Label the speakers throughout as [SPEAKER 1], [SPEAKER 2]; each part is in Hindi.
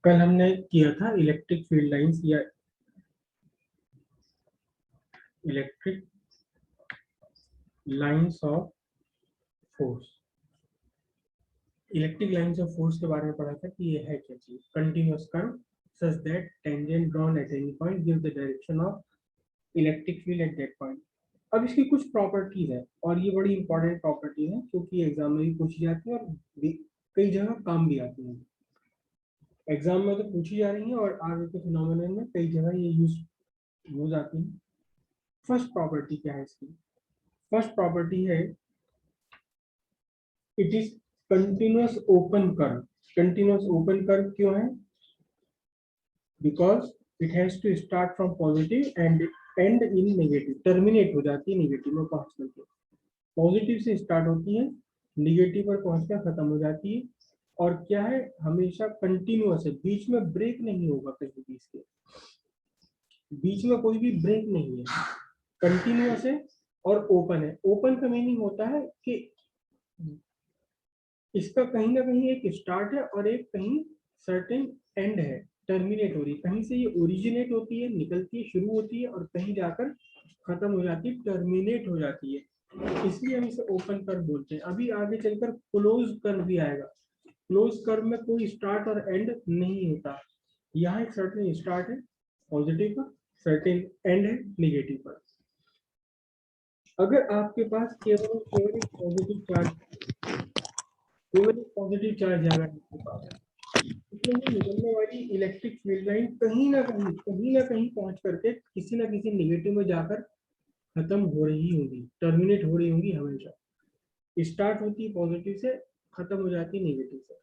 [SPEAKER 1] कल हमने किया था इलेक्ट्रिक फील्ड लाइंस या electric lines of force. Electric lines of force के बारे में पढ़ा था कि ये है क्या चीज। Continuous curve such that tangent drawn at any point give the direction of electric field at that point. अब इसकी कुछ प्रॉपर्टीज है और ये बड़ी इंपॉर्टेंट प्रॉपर्टी है क्योंकि एग्जाम में भी पूछी जाती है और कई जगह काम भी आती है। एग्जाम में तो पूछी जा रही है और आगे के फिनोमेनन में कई जगह ये यूज आती है। फर्स्ट प्रॉपर्टी क्या है इसकी? फर्स्ट प्रॉपर्टी है it is continuous open curve. Continuous open curve क्यों है? Because it has to start from positive and end in negative. Terminate हो जाती है नेगेटिव में पहुंच करके। पॉजिटिव से स्टार्ट होती है, नेगेटिव पर पहुंचकर खत्म हो जाती है। और क्या है, हमेशा कंटिन्यूअस है, बीच में ब्रेक नहीं होगा कहीं भी। इसके बीच में कोई भी ब्रेक नहीं है, कंटिन्यूअस है और ओपन है। ओपन का मीनिंग होता है कि इसका कहीं ना कहीं एक स्टार्ट है और एक कहीं सर्टेन एंड है, टर्मिनेट हो रही है। कहीं से ये ओरिजिनेट होती है, निकलती है, शुरू होती है और कहीं जाकर खत्म हो जाती है, टर्मिनेट हो जाती है। इसलिए हम इसे ओपन कर्व बोलते हैं। अभी आगे चलकर क्लोज कर्व भी आएगा। क्लोज कर्व में कोई स्टार्ट और एंड नहीं होता। यहाँ एक सर्टेन स्टार्ट है पॉजिटिव पर, सर्टेन एंड है नेगेटिव पर। अगर आपके पास केवल एक पॉजिटिव चार्ज, केवल एक पॉजिटिव चार्ज आ रहा है आपके पास, इसमें ये निकलने वाली इलेक्ट्रिक फील्ड लाइन कहीं ना कहीं पहुंच करके किसी ना किसी नेगेटिव में जाकर खत्म हो रही होगी, टर्मिनेट हो रही होगी। हमेशा स्टार्ट होती है पॉजिटिव से, खत्म हो जाती है नेगेटिव से,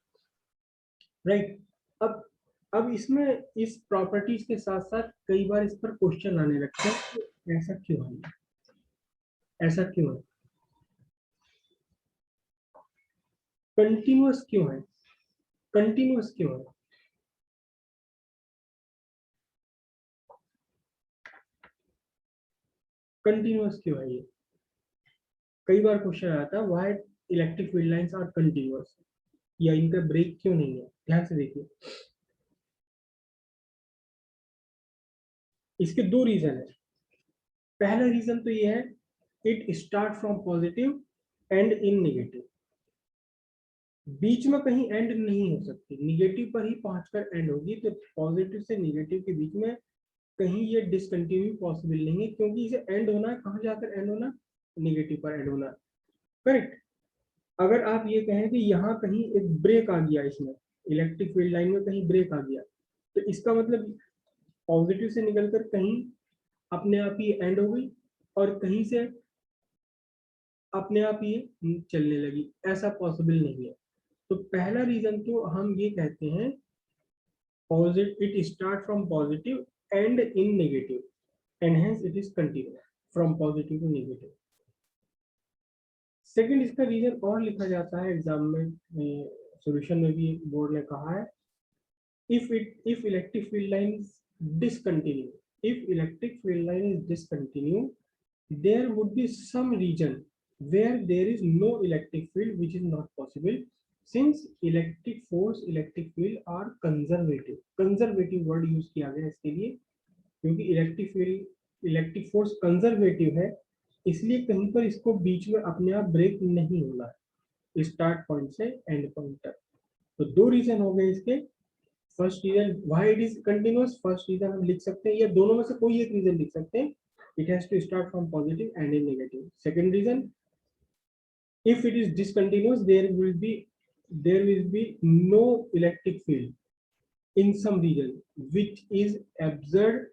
[SPEAKER 1] राइट। अब इसमें इस प्रॉपर्टीज के साथ साथ कई बार इस पर क्वेश्चन आने लगते हैं कि ऐसा क्यों है, ऐसा क्यों है, कंटिन्यूअस क्यों है, कंटिन्यूअस क्यों है। कंटिन्यूअस क्यों है ये? कई बार क्वेश्चन आता है why electric field lines are continuous, या इनका ब्रेक क्यों नहीं है। ध्यान से देखिए, इसके दो रीजन है। पहला रीजन तो ये है, it start from positive and in negative. बीच में कहीं एंड नहीं हो सकती, निगेटिव पर ही पहुंचकर एंड होगी। तो पॉजिटिव से निगेटिव के बीच में कहीं ये डिसकंटिन्यू पॉसिबल नहीं है, क्योंकि इसे एंड होना है कहाँ जाकर एंड होना, निगेटिव पर एंड होना, करेक्ट। अगर आप ये कहें कि यहाँ कहीं एक ब्रेक आ गया, इसमें इलेक्ट्रिक फील्ड लाइन में कहीं ब्रेक आ गया, तो इसका मतलब पॉजिटिव से निकलकर कहीं अपने आप ही एंड हो गई और कहीं से अपने आप ही चलने लगी। ऐसा पॉसिबल नहीं है। तो पहला रीजन तो हम ये कहते हैं, positive, it start from positive and in negative end hence it is continue from positive to negative. Second, इसका रीजन और लिखा जाता है एग्जाम में, सॉल्यूशन में भी बोर्ड ने कहा है, if electric field line is discontinue, if electric field line is discontinue, there would be some region where there is no electric field, which is not possible since electric force, electric field are conservative. Conservative word use किया गया इसके लिए क्योंकि electric field, electric force conservative है, इसलिए कहीं पर इसको बीच में अपने आप ब्रेक नहीं होना है स्टार्ट पॉइंट से एंड पॉइंट तक। तो दो रीजन हो गए इसके। First reason why it is continuous, first reason हम लिख सकते हैं, या दोनों में से कोई एक रीजन लिख सकते हैं, it has to start from positive and in negative. Second reason, if it is discontinuous, there will be no electric field in some region which is absurd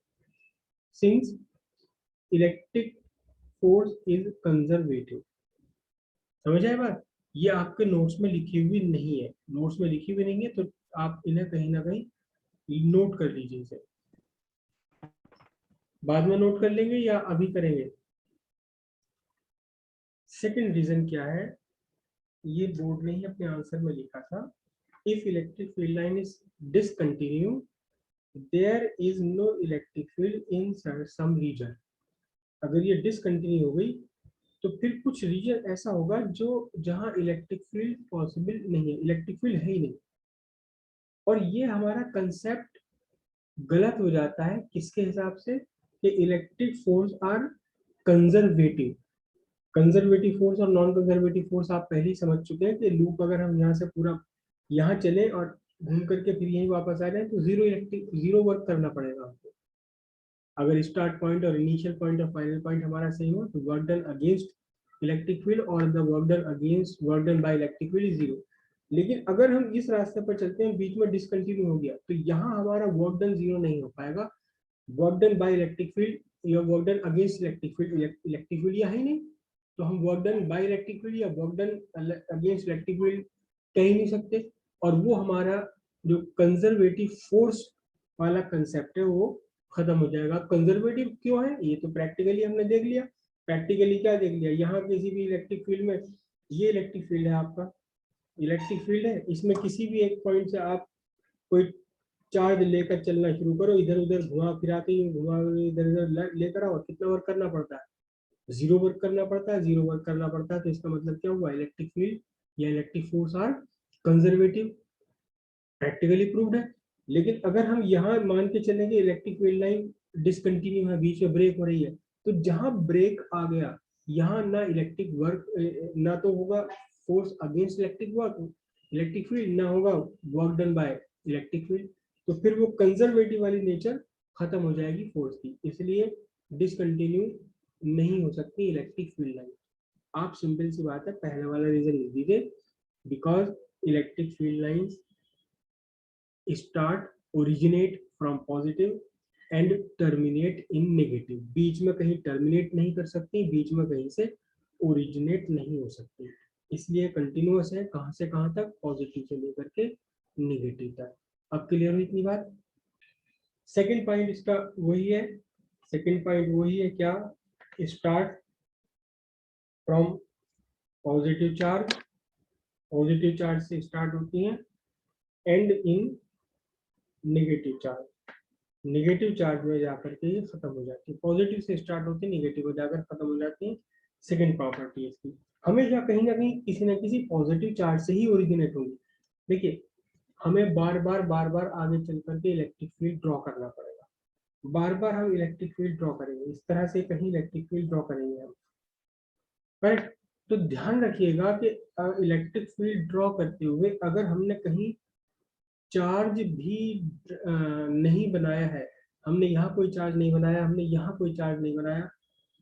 [SPEAKER 1] since electric force is conservative। समझ आए बात? ये आपके नोट्स में लिखी हुई नहीं है, नोट्स में लिखी हुई नहीं है, तो आप इन्हें कहीं ना कहीं नोट कर लीजिए इसे। बाद में नोट कर लेंगे या अभी करेंगे? सेकंड रीजन क्या है, ये बोर्ड ने ही अपने आंसर में लिखा था, if electric field line is discontinue there is no electric field in some region. अगर ये डिसकंटिन्यू हो गई तो फिर कुछ रीजन ऐसा होगा जो जहां इलेक्ट्रिक फील्ड पॉसिबल नहीं है, इलेक्ट्रिक फील्ड है ही नहीं। और ये हमारा कंसेप्ट गलत हो जाता है किसके हिसाब से कि electric force are conservative. Conservative force और नॉन कंजर्वेटिव फोर्स आप पहले ही समझ चुके हैं कि लूप अगर हम यहाँ से पूरा यहाँ चले और घूम करके फिर यहीं वापस आ जाए तो जीरो वर्क करना पड़ेगा हमको। अगर स्टार्ट पॉइंट और इनिशियल पॉइंट और फाइनल पॉइंट हमारा सेम हो तो work done against electric field और the work done against work done by electric field is zero. लेकिन अगर हम इस रास्ते पर चलते हैं बीच में डिसकंटिन्यू हो गया तो यहाँ हमारा वर्क डन जीरो नहीं हो पाएगा। Work done by electric field या work done against electric field, electric field यहाँ ही नहीं, तो हम work done by electric field या work done against electric field कह ही नहीं सकते। और वो हमारा जो कंजर्वेटिव फोर्स वाला कंसेप्ट है वो खत्म हो जाएगा। कंजर्वेटिव क्यों है ये तो प्रैक्टिकली हमने देख लिया। प्रैक्टिकली क्या देख लिया, यहाँ किसी भी इलेक्ट्रिक फील्ड में, ये इलेक्ट्रिक फील्ड है आपका, इलेक्ट्रिक फील्ड है, इसमें किसी भी एक पॉइंट से आप कोई चार्ज लेकर चलना शुरू करो, इधर उधर घुमा फिरा के घुमा इधर उधर लेकर आओ, कितना वर्क करना पड़ता है, जीरो वर्क करना पड़ता है। जीरो वर्क करना पड़ता है तो इसका मतलब क्या हुआ, इलेक्ट्रिक फील्ड या electric force are conservative, practically proved है। लेकिन अगर हम यहाँ मान के चलेंगे इलेक्ट्रिक फील्ड लाइन डिसकंटिन्यू है, बीच में ब्रेक हो रही है, तो जहां ब्रेक आ गया यहाँ ना इलेक्ट्रिक वर्क, ना तो होगा force against electric work electric field, ना होगा work done by electric field, तो फिर वो कंजर्वेटिव वाली नेचर खत्म हो जाएगी फोर्स की, इसलिए डिसकंटिन्यू नहीं हो सकती इलेक्ट्रिक फील्ड लाइन। आप सिंपल सी बात है पहले वाला रीजन लिख दीजिए, because electric field lines start originate from positive and terminate in negative, बीच में कहीं टर्मिनेट नहीं कर सकती, बीच में कहीं से ओरिजिनेट नहीं हो सकती, इसलिए कंटिन्यूअस है कहां से कहां तक, पॉजिटिव से लेकर के नेगेटिव तक। अब क्लियर हुई इतनी बात। सेकंड पॉइंट इसका वही है, सेकंड पॉइंट वही है क्या, start from positive charge, positive charge से स्टार्ट होती है, and in negative charge, negative charge में जाकर के ये खत्म हो जाती है, पॉजिटिव से स्टार्ट होती है नेगेटिव में जाकर खत्म हो जाती है। सेकंड प्रॉपर्टी इसकी हमेशा कहीं ना कहीं किसी ना किसी पॉजिटिव चार्ज से ही ओरिजिनेट होगी। देखिए हमें बार बार आगे चल करके इलेक्ट्रिक फील्ड ड्रॉ करना पड़ेगा, बार बार हम इलेक्ट्रिक फील्ड ड्रॉ करेंगे, इस तरह से कहीं इलेक्ट्रिक फील्ड ड्रॉ करेंगे हम, राइट। तो ध्यान रखिएगा कि इलेक्ट्रिक फील्ड ड्रॉ करते हुए अगर हमने कहीं चार्ज भी नहीं बनाया है, हमने यहाँ कोई चार्ज नहीं बनाया, हमने यहाँ कोई चार्ज नहीं बनाया,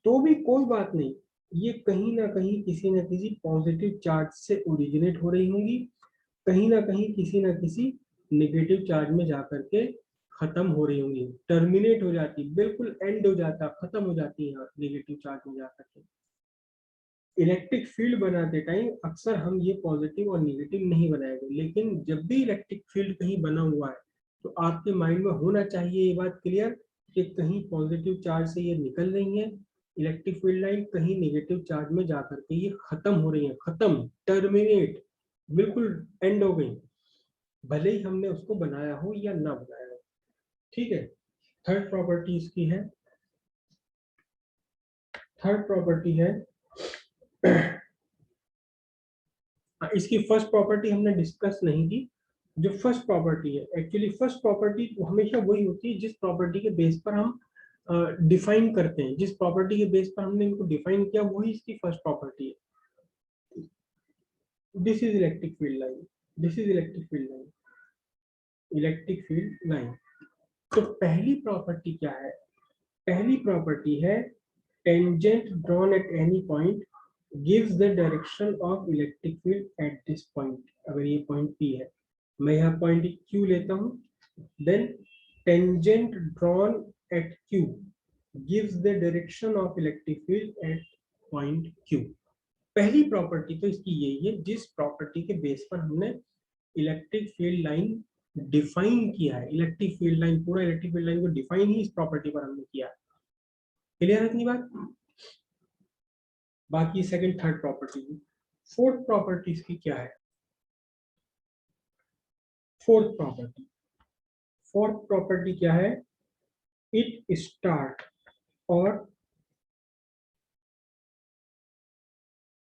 [SPEAKER 1] तो भी कोई बात नहीं, ये कहीं ना किसी पॉजिटिव चार्ज से ओरिजिनेट हो रही होंगी, कहीं ना किसी नेगेटिव चार्ज में जाकर के खत्म हो रही होंगी, टर्मिनेट हो जाती, बिल्कुल एंड हो जाता, खत्म हो जाती है नेगेटिव चार्ज में जाकर के। इलेक्ट्रिक फील्ड बनाते टाइम अक्सर हम ये पॉजिटिव और नेगेटिव नहीं बनाएंगे, लेकिन जब भी इलेक्ट्रिक फील्ड कहीं बना हुआ है तो आपके माइंड में होना चाहिए ये बात क्लियर कि कहीं पॉजिटिव चार्ज से ये निकल रही है इलेक्ट्रिक फील्ड लाइन, कहीं नेगेटिव चार्ज में जाकर के ये खत्म हो रही है, खत्म, टर्मिनेट, बिल्कुल एंड हो गई, भले ही हमने उसको बनाया हो या ना बनाया हो। ठीक है, थर्ड प्रॉपर्टी इसकी है, थर्ड प्रॉपर्टी है इसकी फर्स्ट प्रॉपर्टी हमने डिस्कस नहीं की। जो फर्स्ट प्रॉपर्टी है, एक्चुअली फर्स्ट प्रॉपर्टी हमेशा वही होती है जिस प्रॉपर्टी के बेस पर हम डिफाइन करते हैं, जिस प्रॉपर्टी के बेस पर हमने इनको डिफाइन किया वही इसकी फर्स्ट प्रॉपर्टी है। This is electric field line, this is electric field line, electric field line. तो पहली प्रॉपर्टी क्या है, पहली प्रॉपर्टी है tangent drawn at any point gives the direction of electric field at this point. अगर ये पॉइंट P है, मैं यहाँ पॉइंट Q लेता हूँ, then tangent drawn at Q gives the direction of electric field at point Q। पहली प्रॉपर्टी तो इसकी यही है जिस प्रॉपर्टी के बेस पर हमने इलेक्ट्रिक फील्ड लाइन डिफाइन किया है, इलेक्ट्रिक फील्ड लाइन, पूरा इलेक्ट्रिक फील्ड लाइन को डिफाइन ही इस प्रॉपर्टी पर हमने किया है। क्लियर है इतनी बात। बाकी second third property, fourth property इसकी क्या है, फोर्थ प्रॉपर्टी, फोर्थ प्रॉपर्टी क्या है, इट स्टार्ट और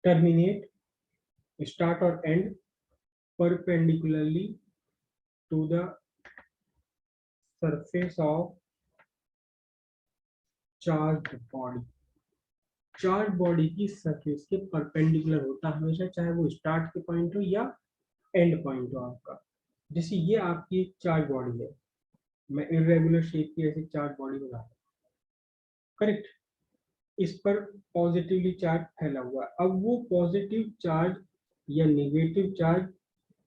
[SPEAKER 1] टर्मिनेट, स्टार्ट और end perpendicularly to the surface of charge body, charge body की सरफेस के परपेंडिकुलर होता है हमेशा, चाहे वो स्टार्ट के पॉइंट हो या एंड पॉइंट हो आपका। जैसे ये आपकी एक चार्ज बॉडी है, मैं इरेगुलर शेप की ऐसी चार्ज बॉडी बना रहा हूं, करेक्ट। इस पर पॉजिटिवली चार्ज फैला हुआ है। अब वो पॉजिटिव चार्ज या नेगेटिव चार्ज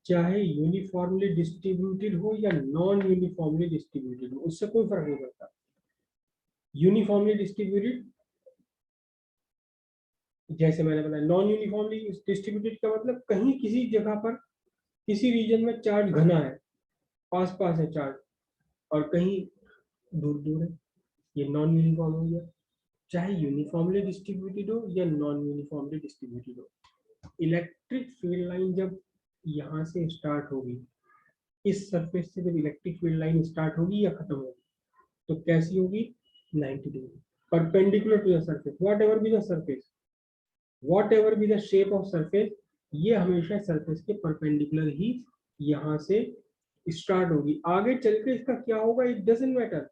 [SPEAKER 1] चाहे यूनिफॉर्मली डिस्ट्रीब्यूटेड हो या नॉन यूनिफॉर्मली डिस्ट्रीब्यूटेड हो, उससे कोई फर्क नहीं पड़ता। यूनिफॉर्मली डिस्ट्रीब्यूटेड, जैसे मैंने बताया, नॉन यूनिफॉर्मली डिस्ट्रीब्यूटेड का मतलब कहीं किसी जगह पर किसी रीजन में चार्ज घना है, पास पास है चार्ज, और कहीं दूर दूर है, ये नॉन यूनिफॉर्म हो गया। चाहे यूनिफॉर्मली डिस्ट्रीब्यूटेड हो या नॉन यूनिफॉर्मली डिस्ट्रीब्यूटेड हो, इलेक्ट्रिक फील्ड लाइन जब यहाँ से स्टार्ट होगी, इस सरफेस से जब इलेक्ट्रिक फील्ड लाइन स्टार्ट होगी या खत्म होगी, तो कैसी होगी? 90 degree, perpendicular to the surface, whatever be the surface, whatever be the shape of surface, ये हमेशा सरफेस के परपेंडिकुलर ही यहाँ से स्टार्ट होगी। आगे चल के इसका क्या होगा, इट डजंट मैटर,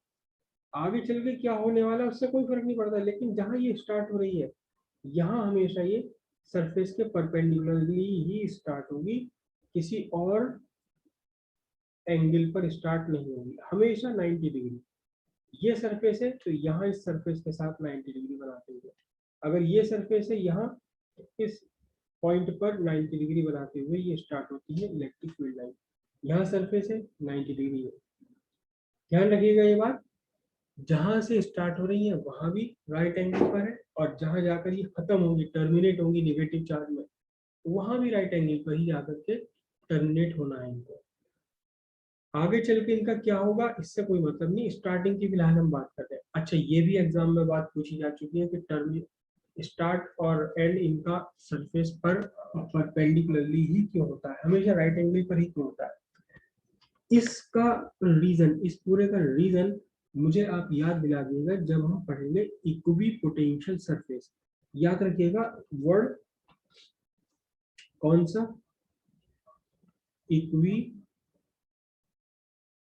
[SPEAKER 1] आगे चल के क्या होने वाला है उससे कोई फर्क नहीं पड़ता, लेकिन जहां ये स्टार्ट हो रही है यहाँ हमेशा ये सरफेस के परपेंडिकुलरली ही स्टार्ट होगी, किसी और एंगल पर स्टार्ट नहीं होगी, हमेशा 90 डिग्री। ये सरफेस है तो यहाँ इस सरफेस के साथ 90 डिग्री बनाते हुए, अगर ये सरफेस है यहाँ इस पॉइंट पर 90 डिग्री बनाते हुए ये स्टार्ट होती है इलेक्ट्रिक फील्ड लाइन। यहाँ सरफेस है 90 डिग्री है, ध्यान रखिएगा ये बात, जहां से स्टार्ट हो रही है वहां भी राइट एंगल पर है, और जहां जाकर ये खत्म होंगी, टर्मिनेट होंगी नेगेटिव चार्ज में, वहां भी राइट एंगल पर ही जाकर के टर्मिनेट होना है इनको। आगे चल के इनका क्या होगा इससे कोई मतलब नहीं, स्टार्टिंग की फिलहाल हम बात करते हैं। अच्छा, ये भी एग्जाम में बात पूछी जा चुकी है कि टर्म स्टार्ट और एंड इनका सरफेस पर परपेंडिकुलरली ही क्यों होता है, हमेशा राइट एंगल पर ही क्यों होता है। इसका रीजन, इस पूरे का रीजन मुझे आप याद दिला दीजिएगा जब हम पढ़ेंगे इक्वी पोटेंशियल सरफेस। याद रखिएगा वर्ड कौन सा, इक्वी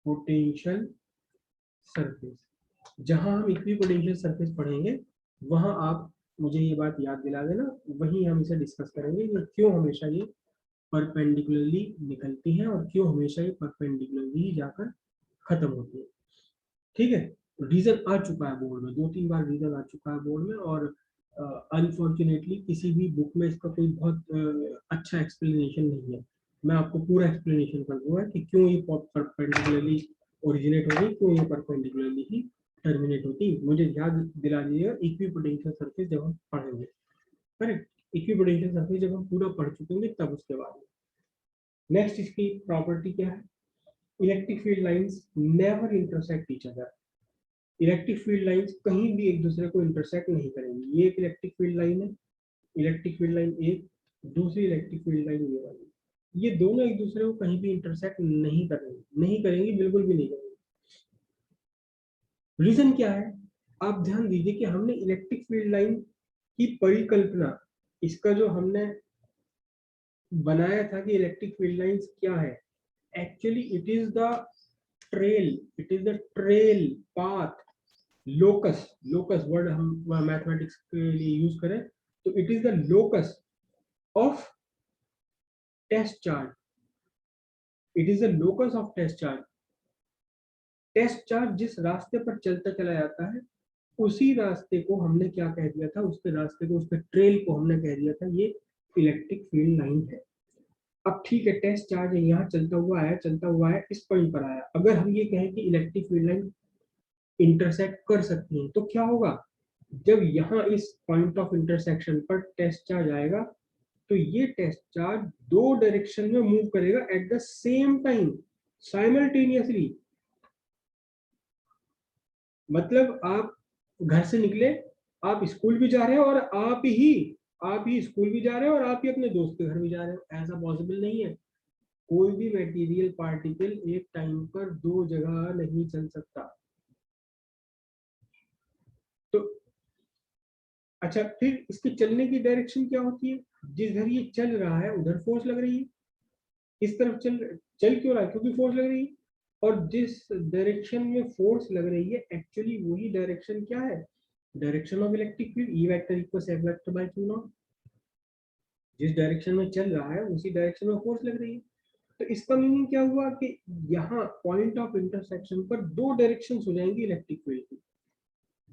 [SPEAKER 1] पोटेंशियल सरफेस। जहां हम इक्वी पोटेंशियल सरफेस पढ़ेंगे वहां आप मुझे ये बात याद दिला देना, वहीं हम इसे डिस्कस करेंगे कि क्यों हमेशा ये परपेंडिकुलरली निकलती हैं और क्यों हमेशा ये परपेंडिकुलरली जाकर खत्म होती है। ठीक है, रीजन आ चुका है बोर्ड में, 2-3 बार रीजन आ चुका है बोर्ड में, और अनफॉर्चुनेटली किसी भी बुक में इसका कोई बहुत अच्छा एक्सप्लेनेशन नहीं है। मैं आपको पूरा एक्सप्लेनेशन कर दूंगा कि क्यों ये परपेंडिकुलरली ओरिजिनेट होगी, क्यों ये परपेंडिकुलरली ही टर्मिनेट होती। मुझे याद दिला दीजिएगा इक्वी पोटेंशियल सरफेस जब हम पढ़ेंगे, करेक्ट, इक्वी पोटेंशियल सरफेस जब हम पूरा पढ़ चुके होंगे तब उसके बाद। नेक्स्ट इसकी प्रॉपर्टी क्या है, electric field lines never intersect each other. Electric field lines कहीं भी एक दूसरे को इंटरसेक्ट नहीं करेंगी। ये एक इलेक्ट्रिक फील्ड लाइन है, इलेक्ट्रिक फील्ड लाइन एक, दूसरी इलेक्ट्रिक फील्ड लाइन ये वाली, ये दोनों एक दूसरे को कहीं भी इंटरसेक्ट नहीं करेंगी, नहीं करेंगी, बिल्कुल भी नहीं करेंगी। रीजन क्या है, आप ध्यान दीजिए कि हमने इलेक्ट्रिक फील्ड लाइन की परिकल्पना, इसका जो हमने बनाया था कि इलेक्ट्रिक फील्ड लाइंस क्या है, actually it is the trail, it is the trail path, locus, locus word हम मैथमेटिक्स के लिए यूज करें तो it is the locus of test charge, it is the locus of test charge. Test charge जिस रास्ते पर चलता चला जाता है उसी रास्ते को हमने क्या कह दिया था, उसके रास्ते को, उसके ट्रेल को हमने कह दिया था ये इलेक्ट्रिक फील्ड लाइन है। अब ठीक है, टेस्ट चार्ज है, यहाँ चलता हुआ आया, चलता हुआ आया, इस पॉइंट पर आया, अगर हम ये कहें कि इलेक्ट्रिक फील्ड लाइन इंटरसेक्ट कर सकती है तो क्या होगा, जब यहाँ इस पॉइंट ऑफ इंटरसेक्शन पर टेस्ट चार्ज आएगा तो ये टेस्ट चार्ज दो डायरेक्शन में मूव करेगा at the same time, simultaneously. मतलब आप घर से निकले, आप स्कूल भी जा रहे हो और आप ही स्कूल भी जा रहे हो और आप ही अपने दोस्त के घर भी जा रहे हो, ऐसा पॉसिबल नहीं है। कोई भी मटेरियल पार्टिकल एक टाइम पर दो जगह नहीं चल सकता। तो अच्छा, फिर इसके चलने की डायरेक्शन क्या होती है, जिधर ये चल रहा है उधर फोर्स लग रही है, इस तरफ चल क्यों रहा है? क्योंकि फोर्स लग रही है। और जिस डायरेक्शन में फोर्स लग रही है एक्चुअली वही डायरेक्शन क्या है? Direction of electric field. E vector equals F vector by q not. जिस डायरेक्शन में चल रहा है उसी डायरेक्शन में फोर्स लग रही है। तो इसका मीनिंग क्या हुआ कि यहाँ पॉइंट ऑफ इंटरसेक्शन पर दो डायरेक्शन हो जाएंगी इलेक्ट्रिक फील्ड की।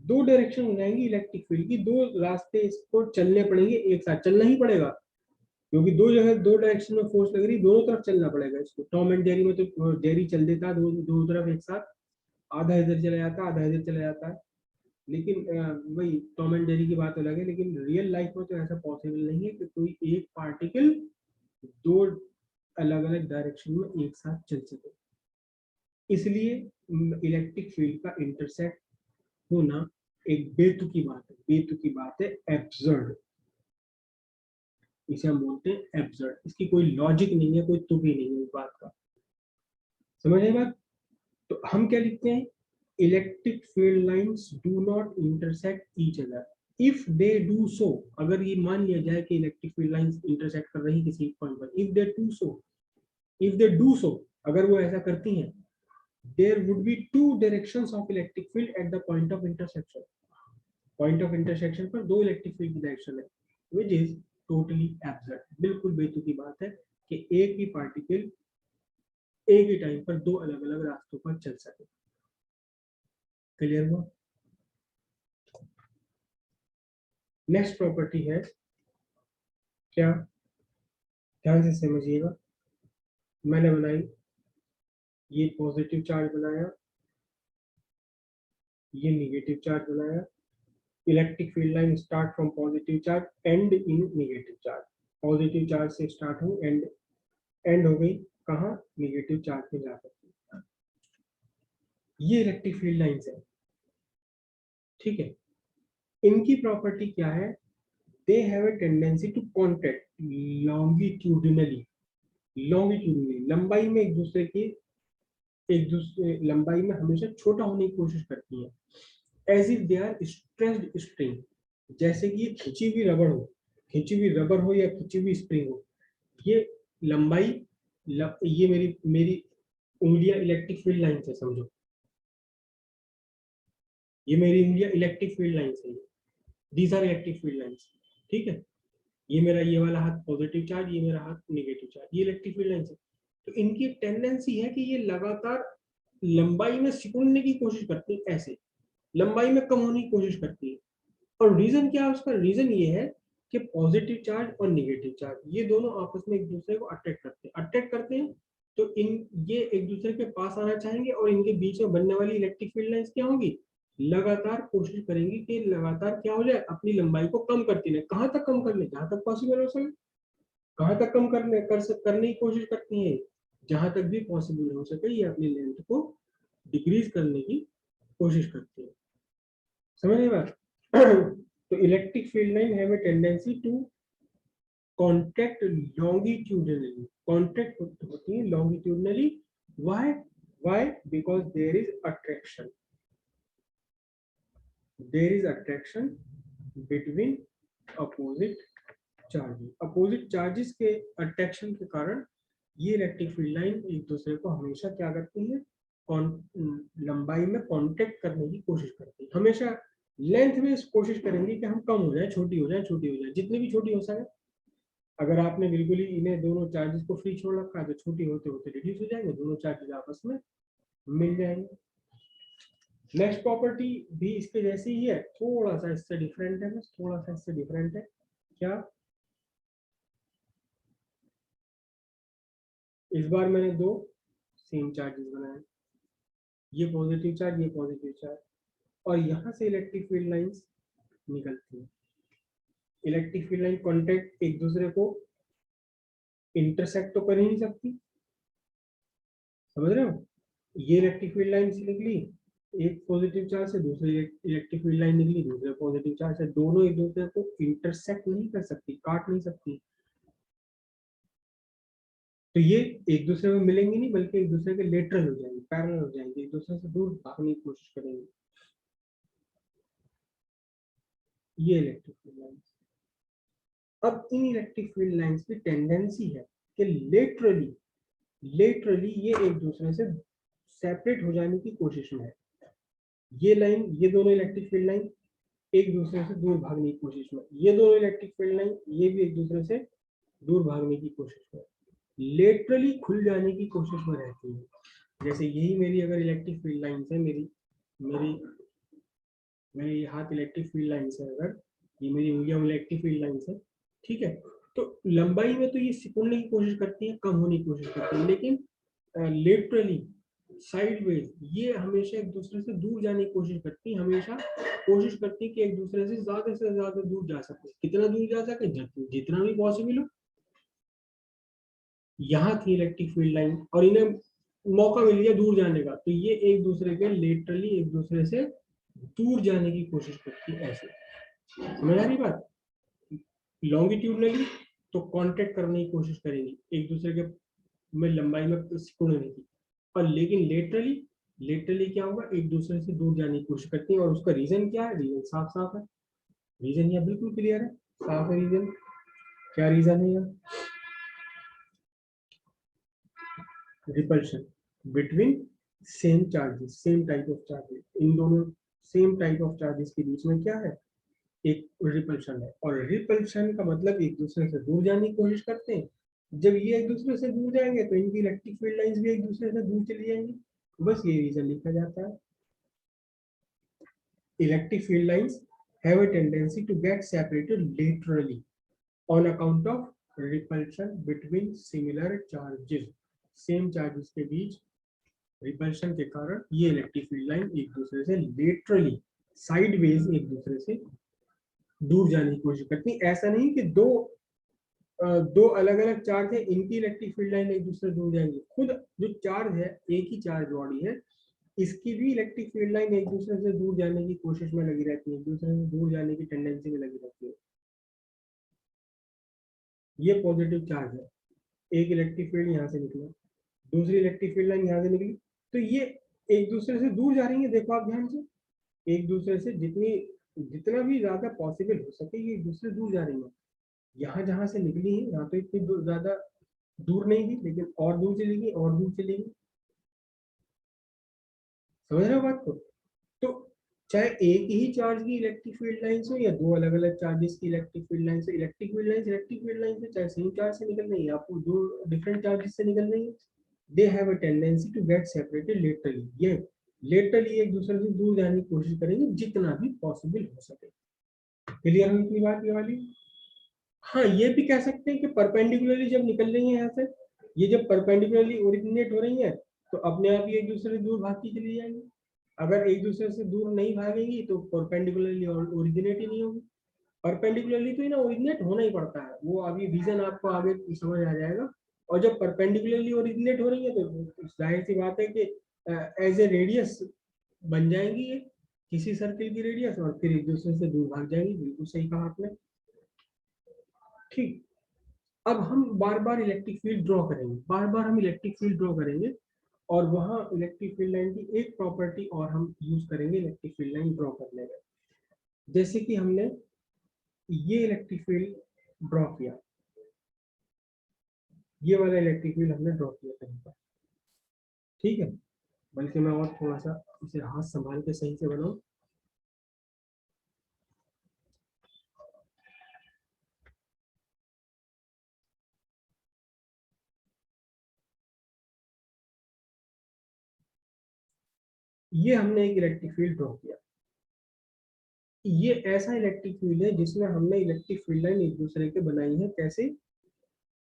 [SPEAKER 1] दो डायरेक्शन हो जाएंगी इलेक्ट्रिक फील्ड की, दो रास्ते इसको चलने पड़ेंगे, एक साथ चलना ही पड़ेगा क्योंकि दो जगह दो डायरेक्शन में फोर्स लग रही, दोनों तरफ चलना पड़ेगा इसको। टॉम एंड जेरी में तो जेरी चल देता दो तरफ एक साथ, आधा इधर चला जाता आधा इधर चला जाता है। लेकिन वही टॉम एंड जेरी की बात अलग है, लेकिन रियल लाइफ में तो ऐसा पॉसिबल नहीं है कि कोई एक पार्टिकल दो अलग अलग डायरेक्शन में एक साथ चल सके। इसलिए इलेक्ट्रिक फील्ड का इंटरसेक्ट होना एक बेतुकी बात है, बेतुकी बात है, एब्सर्ड। इसे हम बोलते हैं एब्सर्ड। इसकी कोई लॉजिक नहीं है, कोई तुक ही नहीं है इस बात का। समझ रहे बात? तो हम क्या लिखते हैं? Electric field lines do not intersect each other if they do so. अगर ये मान लिया जाए कि इलेक्ट्रिक फील्ड लाइंस इंटरसेक्ट कर रही किसी पॉइंट पर, if they do so, if they do so, अगर वो ऐसा करती हैं, there would be two directions of electric field at the point of intersection. Point of intersection पर दो इलेक्ट्रिक फील्ड की डायरेक्शन है, विच इज टोटली एब्सर्ड। बिल्कुल बेतुकी बात है कि एक ही पार्टिकल एक ही टाइम पर दो अलग अलग रास्तों पर चल सके। क्लियर हुआ? नेक्स्ट प्रॉपर्टी है क्या? ध्यान से समझिएगा। मैंने बनाई, ये पॉजिटिव चार्ज बनाया, ये नेगेटिव चार्ज बनाया। Electric field line start from positive charge, and in negative charge. Positive charge से स्टार्ट हुई, एंड हो गई कहाँ? नेगेटिव चार्ज में जाकर। ये इलेक्ट्रिक फील्ड लाइंस है, ठीक है। इनकी प्रॉपर्टी क्या है? They have a tendency to contact longitudinally. Longitudinally लंबाई में एक दूसरे लंबाई में हमेशा छोटा होने की कोशिश करती है। As if they are stretched spring. जैसे कि ये खिंची हुई रबड़ हो, खिंची हुई रबड़ हो या खिंची हुई स्प्रिंग हो। ये लंबाई ये मेरी मेरी उंगलियां इलेक्ट्रिक फील्ड लाइन से समझो, ये मेरी उंगलियां इलेक्ट्रिक फील्ड लाइन से, these are electric field lines, ठीक है। ये मेरा ये वाला हाथ पॉजिटिव चार्ज, ये मेरा हाथ नेगेटिव चार्ज, ये इलेक्ट्रिक फील्ड लाइंस है। तो इनकी टेंडेंसी है कि ये लगातार लंबाई में सिकुड़ने की कोशिश करती है, ऐसे लंबाई में कम होने की कोशिश करती है। और रीजन क्या है उसका? रीजन ये है कि पॉजिटिव चार्ज और नेगेटिव चार्ज ये दोनों आपस में एक दूसरे को अट्रैक्ट करते हैं। तो ये एक दूसरे के पास आना चाहेंगे और इनके बीच में बनने वाली इलेक्ट्रिक फील्ड लाइंस क्या होंगी? लगातार कोशिश करेंगी कि लगातार क्या हो जाए, अपनी लंबाई को कम करती रहे। कहाँ तक कम कर ले? जहां तक पॉसिबल हो सके। कहाँ तक कम करने की कोशिश करती है? जहां तक भी पॉसिबल हो सके ये अपनी लेंथ को डिक्रीज करने की कोशिश करती है। समझ रहे बात? तो electric field line have a tendency to contract longitudinally. Contract होती है longitudinally. Why? Because there is attraction between opposite charges. Opposite charges के अट्रैक्शन के कारण ये इलेक्ट्रिक फील्ड लाइन एक दूसरे को हमेशा क्या करती है? लंबाई में कांटेक्ट करने की कोशिश करती है। हमेशा लेंथ में कोशिश करेंगे कि हम कम हो जाए, छोटी हो जाए, छोटी हो जाए, जितनी भी छोटी हो सके। अगर आपने बिल्कुल ही इन्हें दोनों चार्जेस को फ्री छोड़ रखा है तो छोटी होते होते रिड्यूस हो जाएंगे, दोनों चार्जेस आपस में मिल जाएंगे। नेक्स्ट प्रॉपर्टी भी इसके जैसी ही है, थोड़ा सा इससे डिफरेंट है, बस थोड़ा सा इससे डिफरेंट है। क्या? इस बार मैंने दो सेम चार्जेस बनाए, ये पॉजिटिव चार्ज, ये पॉजिटिव चार्ज, और यहाँ से इलेक्ट्रिक फील्ड लाइंस निकलती है। इलेक्ट्रिक फील्ड लाइन कॉन्टेक्ट एक दूसरे को इंटरसेक्ट तो कर ही नहीं सकती, समझ रहे हो? ये इलेक्ट्रिक फील्ड लाइन से निकली एक पॉजिटिव चार्ज से, दूसरी इलेक्ट्रिक फील्ड लाइन निकली दूसरे पॉजिटिव चार्ज से, दोनों एक दूसरे को इंटरसेक्ट नहीं कर सकती, काट नहीं सकती। तो ये एक दूसरे में मिलेंगे नहीं, बल्कि एक दूसरे के लेटरल हो जाएंगे, पैरेलल हो जाएंगे, एक दूसरे से दूर भागने की कोशिश करेंगे। ये इलेक्ट्रिक फील्ड लाइन। अब इन इलेक्ट्रिक फील्ड लाइंस की टेंडेंसी है कि लेटरली लेटरली ये एक दूसरे से सेपरेट हो जाने की कोशिश में है। ये लाइन, ये दोनों इलेक्ट्रिक फील्ड लाइन एक दूसरे से दूर भागने की कोशिश में, ये दोनों इलेक्ट्रिक फील्ड लाइन ये भी एक दूसरे से दूर भागने की कोशिश में, लेटरली खुल जाने की कोशिश में रहती है। जैसे यही मेरी अगर इलेक्ट्रिक फील्ड लाइन है, मेरी मेरी मेरी हाथ इलेक्ट्रिक फील्ड लाइन है, अगर ये मेरी उंगलियां इलेक्ट्रिक फील्ड लाइन है, ठीक है, तो लंबाई में तो ये सिकुड़ने की कोशिश करती है, कम होने की कोशिश करती है, लेकिन लेटरली साइडवेज ये हमेशा एक दूसरे से दूर जाने की कोशिश करती है, हमेशा कोशिश करती है कि एक दूसरे से ज्यादा दूर जा सके, कितना दूर जा सके, जितना भी पॉसिबल हो। यहाँ थी इलेक्ट्रिक फील्ड लाइन और इन्हें मौका मिल गया दूर जाने का, तो ये एक दूसरे के लेटरली एक दूसरे से दूर जाने की कोशिश करती है। ऐसे समझ आ रही बात? लॉन्गिट्यूडनली तो कांटेक्ट करने की कोशिश करेंगी, एक दूसरे के में लंबाई में सिकुड़ने की, और लेकिन लेटरली लेटरली क्या होगा, एक दूसरे से दूर जाने की कोशिश करती है। और उसका रीजन क्या है? रीजन साफ साफ है, रीजन यह बिल्कुल क्लियर है, साफ है रीजन। क्या रीजन है? Repulsion between same charges, same type of charges, इन दोनों सेम टाइप ऑफ चार्जेस के बीच में क्या है? एक रिपल्शन है। और रिपल्शन का मतलब एक दूसरे से दूर जाने की कोशिश करते हैं। जब ये एक दूसरे से दूर जाएंगे तो इनकी इलेक्ट्रिक फील्ड लाइंस भी एक दूसरे से दूर चली जाएंगी। बस ये रीजन लिखा जाता है। Electric field lines have a tendency to get separated laterally on account of repulsion between similar charges. Same charges के बीच रिपल्शन के कारण ये इलेक्ट्रिक फील्ड लाइन एक दूसरे से लेटरली साइडवेज एक दूसरे से दूर जाने की कोशिश करती है। ऐसा नहीं कि दो अलग अलग चार्ज है, इनकी इलेक्ट्रिक फील्ड लाइन एक दूसरे से दूर जाएंगी, खुद जो चार्ज है, एक ही चार्ज बॉडी है, इसकी भी इलेक्ट्रिक फील्ड लाइन एक दूसरे से दूर जाने की कोशिश में लगी रहती है, एक दूसरे से दूर जाने की टेंडेंसी में लगी रहती है। ये पॉजिटिव चार्ज है, एक इलेक्ट्रिक फील्ड यहाँ से निकला, दूसरी इलेक्ट्रिक फील्ड लाइन यहाँ से निकली, तो ये एक दूसरे से दूर जा रही है। देखो आप ध्यान से, एक दूसरे से जितना भी ज्यादा पॉसिबल हो सके ये एक दूसरे से दूर जा रही है। यहाँ जहां से निकली है यहाँ तो इतनी ज्यादा दूर नहीं थी, लेकिन और दूर चलेगी और दूर चलेगी। समझ रहे हो बात को? तो चाहे एक ही चार्ज की इलेक्ट्रिक फील्ड लाइंस हो या दो अलग अलग चार्जेस की इलेक्ट्रिक फील्ड लाइंस हो, इलेक्ट्रिक फील्ड लाइंस से चाहे सेम चार्ज से निकल रही है, आपको दो डिफरेंट चार्जेस से निकल रही है, they have a tendency to get separated laterally. ये लेटरली एक दूसरे से दूर जाने की कोशिश करेंगे जितना भी पॉसिबल हो सके। क्लियर हुई इतनी बात ये वाली? हाँ, ये भी कह सकते हैं कि परपेंडिकुलरली जब निकल रही है यहाँ से, ये जब परपेंडिकुलरली ओरिजिनेट हो रही है तो अपने आप ही एक दूसरे से दूर भागती चली जाएंगी। अगर एक दूसरे से दूर नहीं भागेंगी तो परपेंडिकुलरली ओरिजिनेट ही नहीं होगी। परपेंडिकुलरली तो ना ओरिजिनेट होना ही पड़ता है, वो अभी रीजन आपको आगे समझ आ जाएगा। और जब परपेंडिकुलरली ओरिजिनेट हो रही है तो जाहिर सी बात है कि एज ए रेडियस बन जाएंगी ये, किसी सर्किल की रेडियस, और फिर एक दूसरे से दूर भाग जाएंगी। बिल्कुल सही कहा आपने। ठीक, अब हम बार बार इलेक्ट्रिक फील्ड ड्रॉ करेंगे, बार बार हम इलेक्ट्रिक फील्ड ड्रॉ करेंगे, और वहां इलेक्ट्रिक फील्ड लाइन की एक प्रॉपर्टी और हम यूज करेंगे इलेक्ट्रिक फील्ड लाइन ड्रॉ करने में। जैसे कि हमने ये इलेक्ट्रिक फील्ड ड्रॉ किया, ये वाला इलेक्ट्रिक फील्ड हमने ड्रॉ किया कहीं पर, ठीक है, बल्कि मैं और थोड़ा सा इसे हाथ संभाल के सही से बनाऊं। ये हमने एक इलेक्ट्रिक फील्ड ड्रॉ किया, ये ऐसा इलेक्ट्रिक फील्ड है जिसमें हमने इलेक्ट्रिक फील्ड लाइन एक दूसरे के बनाई है। कैसे?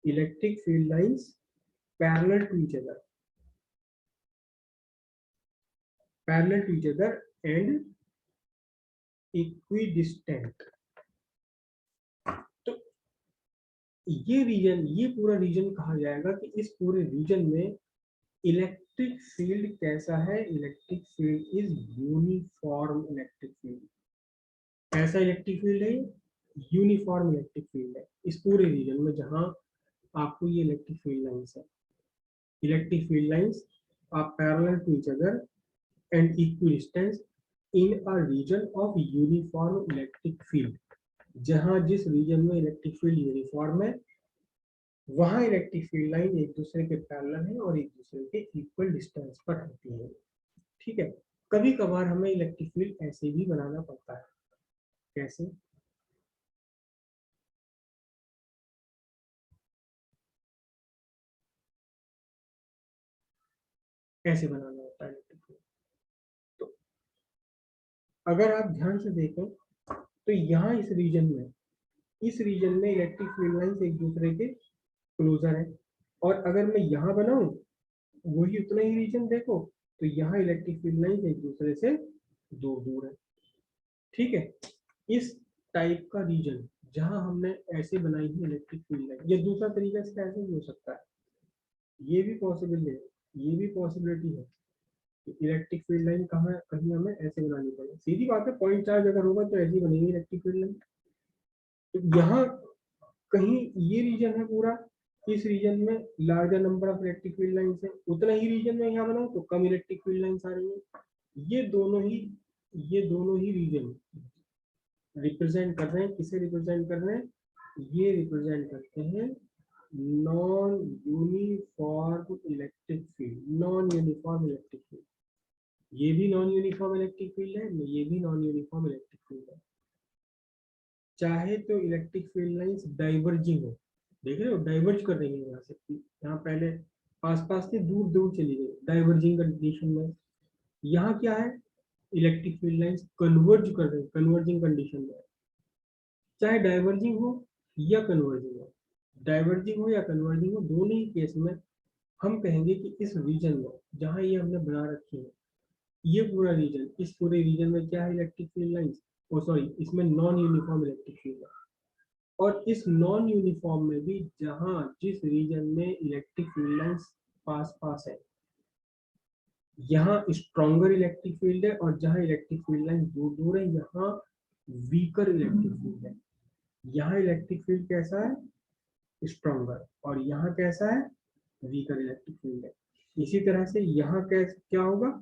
[SPEAKER 1] Electric field lines parallel to each other, parallel to each other and equidistant. तो ये रीजन, ये पूरा रीजन कहा जाएगा कि इस पूरे रीजन में इलेक्ट्रिक फील्ड कैसा है? Electric field is uniform electric field. ऐसा इलेक्ट्रिक फील्ड है, यूनिफॉर्म इलेक्ट्रिक फील्ड है इस पूरे रीजन में जहां आपको ये इलेक्ट्रिक फील्ड लाइंस है। Electric field lines are parallel to each other and equidistant in a region of uniform electric field. जहां जिस रीजन में इलेक्ट्रिक फील्ड यूनिफॉर्म है वहां इलेक्ट्रिक फील्ड लाइन एक दूसरे के पैरेलल है और एक दूसरे के इक्वल डिस्टेंस पर होती है। ठीक है, कभी कभार हमें इलेक्ट्रिक फील्ड ऐसे भी बनाना पड़ता है। कैसे? ऐसे बनाना होता है इलेक्ट्रिक फील्ड। तो अगर आप ध्यान से देखें तो यहाँ इस रीजन में इलेक्ट्रिक फील्ड लाइंस एक दूसरे के क्लोजर है। और अगर मैं यहाँ बनाऊं वही उतना ही रीजन देखो तो यहाँ इलेक्ट्रिक फील्ड लाइंस एक दूसरे से दूर दूर है। ठीक है, इस टाइप का रीजन जहां हमने ऐसे बनाई है इलेक्ट्रिक फील्ड लाइन, या दूसरा तरीका इसका ऐसे भी हो सकता है, ये भी पॉसिबल है, ये भी पॉसिबिलिटी है कि इलेक्ट्रिक फील्ड लाइन कहाँ कहीं हमें ऐसे बनानी पड़े। सीधी बात है, पॉइंट चार्ज अगर होगा तो ऐसे ही बनेगी इलेक्ट्रिक फील्ड लाइन। तो यहाँ कहीं ये रीजन है पूरा, इस रीजन में larger number of electric field lines है, उतना ही रीजन में यहाँ बनाऊं तो कम इलेक्ट्रिक फील्ड लाइंस आ रही है। ये दोनों ही रीजन रिप्रेजेंट कर रहे हैं, किसे रिप्रेजेंट कर रहे हैं? ये रिप्रेजेंट करते हैं non uniform electric field, non uniform electric field. ये भी नॉन यूनिफॉर्म इलेक्ट्रिक फील्ड है, ये भी नॉन यूनिफॉर्म इलेक्ट्रिक फील्ड है। चाहे तो इलेक्ट्रिक फील्ड लाइंस डाइवर्जिंग हो, देख रहे हो डाइवर्ज कर रही है यहाँ से, यहाँ पहले पास पास से दूर दूर चली गई डाइवर्जिंग कंडीशन में। यहाँ क्या है, इलेक्ट्रिक फील्ड लाइंस कन्वर्ज कर रही है कन्वर्जिंग कंडीशन में। चाहे डाइवर्जिंग हो या कन्वर्जिंग हो, डाइवर्जिंग हो या कन्वर्जिंग हो, दोनों ही केस में हम कहेंगे कि इस रीजन में जहां ये हमने बना रखी है, ये पूरा रीजन, इस पूरे रीजन में क्या है, इलेक्ट्रिक फील्ड लाइंस, ओ सॉरी, इसमें नॉन यूनिफॉर्म इलेक्ट्रिक फील्ड है। और इस नॉन यूनिफॉर्म में भी जहां जिस रीजन में इलेक्ट्रिक फील्ड लाइंस पास पास है, यहाँ स्ट्रॉन्गर इलेक्ट्रिक फील्ड है, और जहां इलेक्ट्रिक फील्ड लाइन दूर दूर है यहाँ वीकर इलेक्ट्रिक फील्ड है। यहाँ इलेक्ट्रिक फील्ड कैसा है, स्ट्रॉन्गर, और यहाँ कैसा है, वीकर इलेक्ट्रिक फील्ड है। इसी तरह से यहाँ क्या होगा,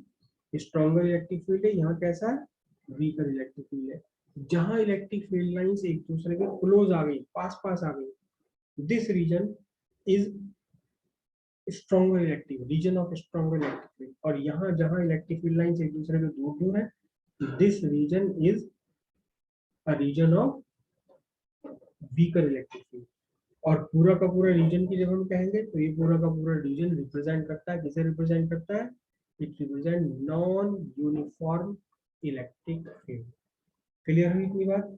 [SPEAKER 1] स्ट्रॉन्गर इलेक्ट्रिक फील्ड है, यहाँ कैसा है, वीकर इलेक्ट्रिक फील्ड है। जहां इलेक्ट्रिक फील्ड लाइंस एक दूसरे के क्लोज आ गई, पास पास आ गई, this region is stronger electric region of stronger electric field. और यहाँ जहां इलेक्ट्रिक फील्ड लाइंस एक दूसरे के दूर दूर है, this region is a region of weaker electric field. और पूरा का पूरा रीजन की जब हम कहेंगे तो ये पूरा का पूरा रीजन रिप्रेजेंट करता है, किसे रिप्रेजेंट करता है, it represent non uniform electric field. Clear हुई इतनी बात?